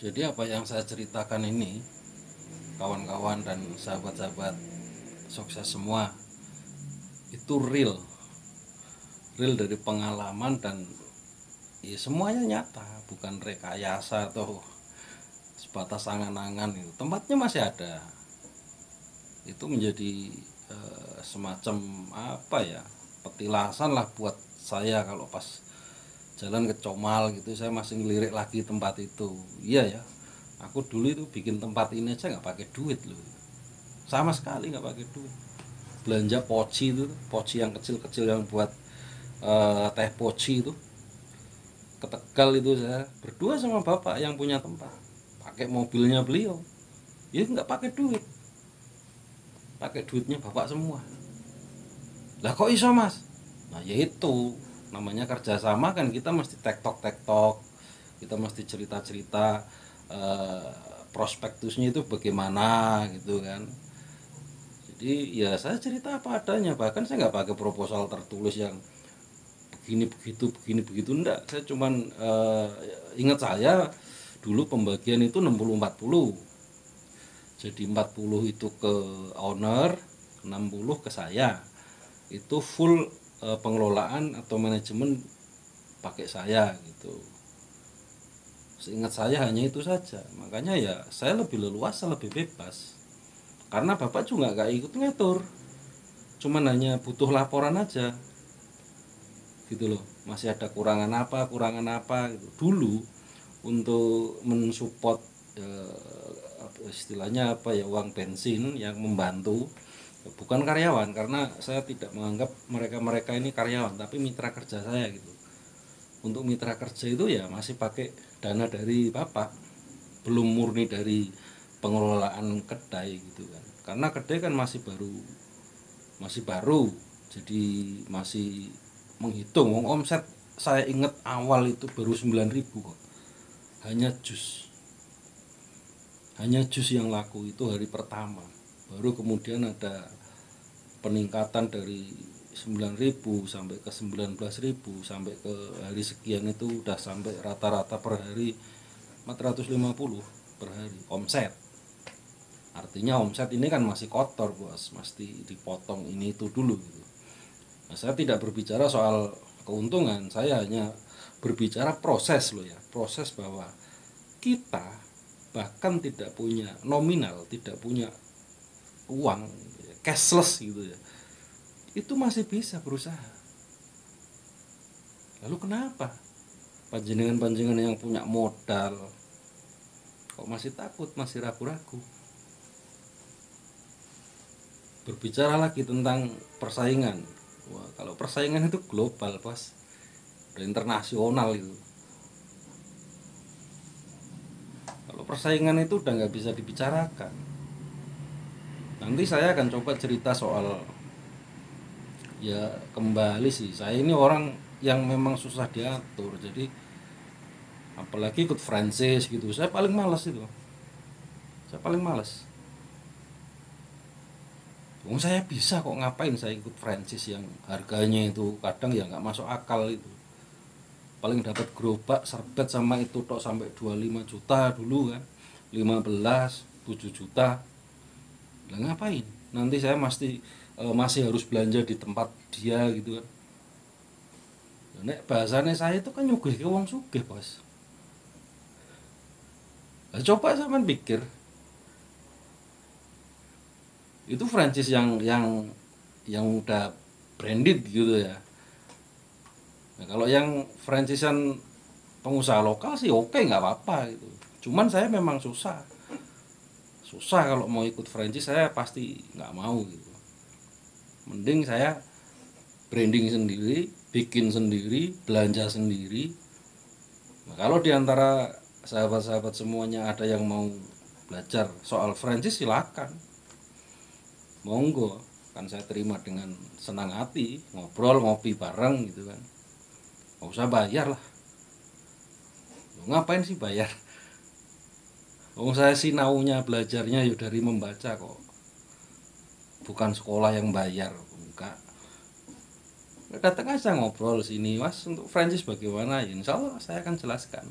Jadi apa yang saya ceritakan ini, kawan-kawan dan sahabat-sahabat sukses semua, itu real dari pengalaman dan ya semuanya nyata, bukan rekayasa atau sebatas angan-angan. Itu tempatnya masih ada. Itu menjadi semacam apa ya, petilasan lah buat saya. Kalau pas jalan ke Comal gitu, saya masih ngelirik lagi tempat itu. Iya ya, aku dulu itu bikin tempat ini aja nggak pakai duit loh, sama sekali nggak pakai duit. Belanja poci itu, poci yang kecil-kecil yang buat teh poci itu, ke Tegal itu saya berdua sama bapak yang punya tempat, pakai mobilnya beliau. Ya nggak pakai duit, pakai duitnya bapak semua. Lah kok iso mas? Nah yaitu namanya kerjasama kan, kita mesti tektok, kita mesti cerita-cerita prospektusnya itu bagaimana gitu kan. Jadi ya saya cerita apa adanya, bahkan saya nggak pakai proposal tertulis yang begini begitu, enggak. Saya cuman ingat saya dulu pembagian itu 60-40. Jadi 40 itu ke owner, 60 ke saya. Itu full pengelolaan atau manajemen pakai saya gitu. Seingat saya hanya itu saja. Makanya ya saya lebih leluasa, lebih bebas. Karena bapak juga nggak ikut ngatur, cuman hanya butuh laporan aja gitu loh. Masih ada kurangan apa gitu. Dulu untuk mensupport istilahnya apa ya, uang bensin yang membantu, bukan karyawan, karena saya tidak menganggap mereka ini karyawan, tapi mitra kerja saya gitu. Untuk mitra kerja itu ya masih pakai dana dari bapak, belum murni dari pengelolaan kedai gitu kan. Karena kedai kan masih baru, jadi masih menghitung. Omset saya ingat awal itu baru 9.000 kok, hanya jus yang laku itu hari pertama. Baru kemudian ada peningkatan dari 9.000 sampai ke 19.000, sampai ke hari sekian itu udah sampai rata-rata per hari 450 per hari omset. Artinya omset ini kan masih kotor bos, mesti dipotong ini itu dulu gitu. Nah, saya tidak berbicara soal keuntungan, saya hanya berbicara proses loh ya, proses bahwa kita bahkan tidak punya nominal, tidak punya uang, cashless gitu ya, itu masih bisa berusaha. Lalu kenapa panjenengan yang punya modal kok masih takut, masih ragu-ragu? Berbicara lagi tentang persaingan. Wah, kalau persaingan itu global bos, udah internasional itu. Kalau persaingan itu udah nggak bisa dibicarakan. Nanti saya akan coba cerita soal, ya kembali sih, saya ini orang yang memang susah diatur. Jadi apalagi ikut franchise gitu, saya paling males itu. Saya paling males. Saya bisa kok, ngapain saya ikut franchise yang harganya itu kadang ya nggak masuk akal itu. Paling dapat gerobak serbet sama itu tok sampai 25 juta dulu kan, 15, 7 juta. Lah ngapain? Nanti saya masih harus belanja di tempat dia gitu kan. Nek bahasanya saya itu kan nyugih ke wong sugih bos. Nah, coba sampean pikir, itu franchise yang udah branded gitu ya. Nah, kalau yang franchisean pengusaha lokal sih oke, nggak apa-apa gitu. Cuman saya memang susah kalau mau ikut franchise, saya pasti nggak mau gitu. Mending saya branding sendiri, bikin sendiri, belanja sendiri. Nah, kalau diantara sahabat-sahabat semuanya ada yang mau belajar soal franchise, silakan, monggo, kan saya terima dengan senang hati, ngobrol ngopi bareng gitu kan. Nggak usah bayar lah. Loh, ngapain sih bayar? Saya sinaunya belajarnya ya dari membaca kok, bukan sekolah yang bayar, enggak. Datang aja ngobrol sini mas, untuk franchise bagaimana, ya insya Allah saya akan jelaskan.